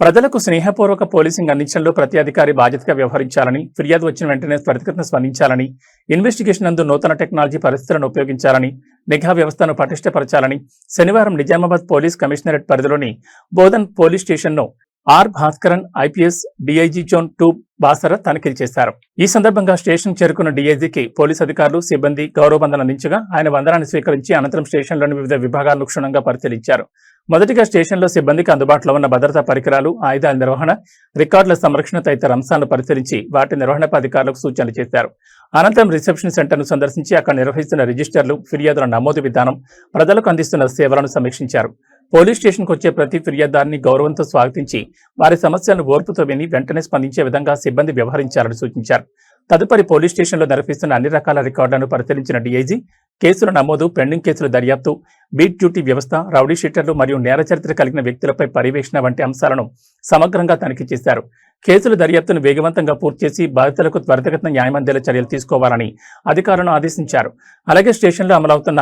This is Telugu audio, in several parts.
ప్రజలకు స్నేహపూర్వక పోలీసింగ్ అందించడంలో ప్రతి అధికారి బాధ్యతగా వ్యవహరించాలని, ఫిర్యాదు వచ్చిన వెంటనే త్వరితగతిన స్పందించాలని, ఇన్వెస్టిగేషన్ నందు నూతన టెక్నాలజీ పరిస్థితులను ఉపయోగించాలని, నిఘా వ్యవస్థను పటిష్టపరచాలని శనివారం నిజామాబాద్ పోలీస్ కమిషనరేట్ పరిధిలోని బోధన్ పోలీస్ స్టేషన్ను R Bhaskaran IPS DIG zone 2 Basara తనిఖీలు చేశారు. ఈ సందర్భంగా స్టేషన్ చేరుకున్న డీఐజీకి పోలీసు అధికారులు, సిబ్బంది గౌరవవందనం అందించగా ఆయన వందనాన్ని స్వీకరించి అనంతరం స్టేషన్లోని వివిధ విభాగాలను క్షుణ్ణంగా పరిశీలించారు. మొదటిగా స్టేషన్లో సిబ్బందికి అందుబాటులో ఉన్న భద్రతా పరికరాలు, ఆయుధాల నిర్వహణ, రికార్డుల సంరక్షణ తదితర అంశాలను పరిశీలించి వాటి నిర్వహణపై అధికారులకు సూచనలు చేశారు. అనంతరం రిసెప్షన్ సెంటర్ను సందర్శించి అక్కడ నిర్వహిస్తున్న రిజిస్టర్లు, ఫిర్యాదుల నమోదు విధానం, ప్రజలకు అందిస్తున్న సేవలను సమీక్షించారు. పోలీస్ స్టేషన్కు వచ్చే ప్రతి ఫిర్యాదుదారుని గౌరవంతో స్వాగతించి వారి సమస్యలను ఓర్పుతో విని వెంటనే స్పందించే విధంగా సిబ్బంది వ్యవహరించాలని సూచించారు. తదుపరి పోలీస్ స్టేషన్లో నిర్వహిస్తున్న అన్ని రకాల రికార్డులను పరిశీలించిన డీఐజీ కేసుల నమోదు, పెండింగ్ కేసుల దర్యాప్తు, బీట్ డ్యూటీ వ్యవస్థ, రౌడీ షీటర్లు మరియు నేర చరిత్ర కలిగిన వ్యక్తులపై పర్యవేక్షణ వంటి అంశాలను సమగ్రంగా తనిఖీ చేశారు. కేసుల దర్యాప్తును వేగవంతంగా పూర్తి చేసి బాధితులకు త్వరితగతిన న్యాయం అందేలా చర్యలు తీసుకోవాలని అధికారులను ఆదేశించారు. అలాగే స్టేషన్లో అమలవుతున్న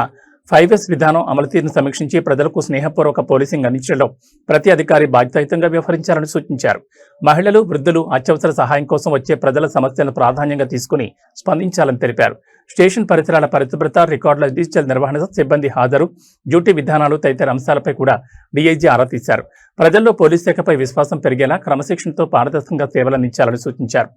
5S విధానం అమలు తీరును సమీక్షించి ప్రజలకు స్నేహపూర్వక పోలీసింగ్ అందించడంలో ప్రతి అధికారి బాధ్యతాయుతంగా వ్యవహరించాలని సూచించారు. మహిళలు, వృద్ధులు అత్యవసర సహాయం కోసం వచ్చే ప్రజల సమస్యలను ప్రాధాన్యంగా తీసుకుని స్పందించాలని తెలిపారు. స్టేషన్ పరిసరాల పరిశుభ్రత, రికార్డుల డిజిటల్ నిర్వహణ, సిబ్బంది హాజరు, డ్యూటీ విధానాలు తదితర అంశాలపై కూడా డీఐజీ ఆరా తీశారు. ప్రజల్లో పోలీస్ శాఖపై విశ్వాసం పెరిగేలా క్రమశిక్షణతో పారదర్శకంగా సేవలందించాలని సూచించారు.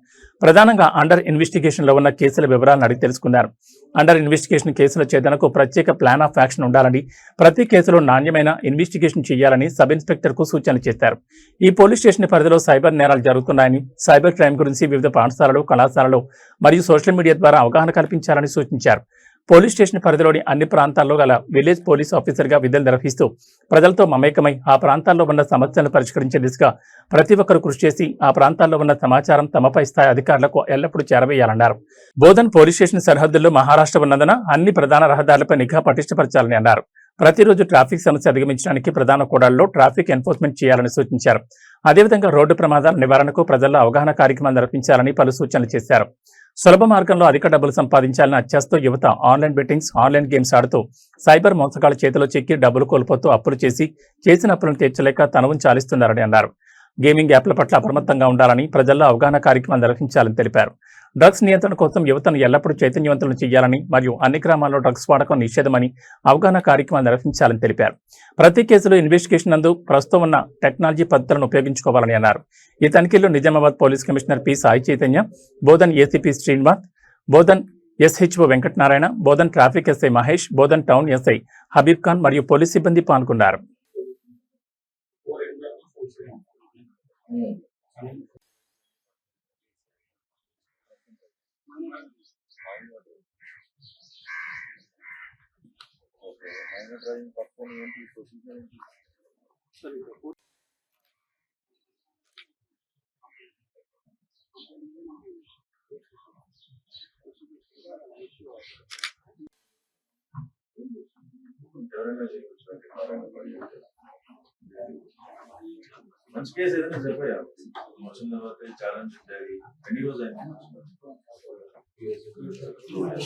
ప్రధానంగా అండర్ ఇన్వెస్టిగేషన్లో ఉన్న కేసుల వివరాలను అడిగి తెలుసుకున్నారు. అండర్ ఇన్వెస్టిగేషన్ కేసుల ఛేదనకు ప్రత్యేక ప్లాన్ ఆఫ్ యాక్షన్ ఉండాలని, ప్రతి కేసులో నాణ్యమైన ఇన్వెస్టిగేషన్ చేయాలని సబ్ ఇన్స్పెక్టర్కు సూచనలు చేశారు. ఈ పోలీస్ స్టేషన్ పరిధిలో సైబర్ నేరాలు జరుగుతున్నాయని, సైబర్ క్రైమ్ గురించి వివిధ పాఠశాలలు, కళాశాలలు మరియు సోషల్ మీడియా ద్వారా అవగాహన కల్పించాలని సూచించారు. పోలీస్ స్టేషన్ పరిధిలోని అన్ని ప్రాంతాల్లో గల విలేజ్ పోలీస్ ఆఫీసర్గా విధులు నిర్వహిస్తూ ప్రజలతో మమేకమై ఆ ప్రాంతాల్లో ఉన్న సమస్యలను పరిష్కరించే దిశగా ప్రతి ఒక్కరూ కృషి చేసి ఆ ప్రాంతాల్లో ఉన్న సమాచారం తమపై స్థాయి అధికారులకు ఎల్లప్పుడూ చేరవేయాలన్నారు. బోధన్ పోలీస్ స్టేషన్ సరిహద్దుల్లో మహారాష్ట్ర ఉన్నందున అన్ని ప్రధాన రహదారులపై నిఘా పటిష్టపరచాలని అన్నారు. ప్రతిరోజు ట్రాఫిక్ సమస్య అధిగమించడానికి ప్రధాన కూడళ్లలో ట్రాఫిక్ ఎన్ఫోర్స్మెంట్ చేయాలని సూచించారు. అదేవిధంగా రోడ్డు ప్రమాదాల నివారణకు ప్రజల్లో అవగాహన కార్యక్రమాలు నిర్వహించాలని పలు సూచనలు చేశారు. సులభ మార్గంలో అధిక డబ్బులు సంపాదించాలని అత్యాశతో యువత ఆన్లైన్ బెట్టింగ్స్, ఆన్లైన్ గేమ్స్ ఆడుతూ సైబర్ మోసగాళ్ల చేతిలో చిక్కి డబ్బులు కోల్పోతూ అప్పులు చేసి చేసిన అప్పులను తీర్చలేక తనవును చాలిస్తున్నారని అన్నారు. గేమింగ్ యాప్ల పట్ల అప్రమత్తంగా ఉండాలని, ప్రజల్లో అవగాహన కార్యక్రమాలు నిర్వహించాలని తెలిపారు. డ్రగ్స్ నియంత్రణ కోసం యువతను ఎల్లప్పుడూ చైతన్యవంతులను చేయాలని మరియు అన్ని గ్రామాల్లో డ్రగ్స్ వాడకం నిషేధమని అవగాహన కార్యక్రమాలు నిర్వహించాలని తెలిపారు. ప్రతి కేసులో ఇన్వెస్టిగేషన్ నందు ప్రస్తుతం ఉన్న టెక్నాలజీ పద్ధతులను ఉపయోగించుకోవాలని అన్నారు. ఈ తనిఖీల్లో Nizamabad police commissioner P Sai Chaitanya, Bodhan ACP Srinivas, Bodhan SHO Venkatanarayana, Bodhan traffic SI Mahesh, Bodhan town SI Habib Khan మరియు పోలీస్ సిబ్బంది పాల్గొన్నారు. మంచి కేసు ఏదైనా చెప్పాయా వచ్చిన తర్వాత ఛాలెంజ్ ఎన్ని రోజు అయింది?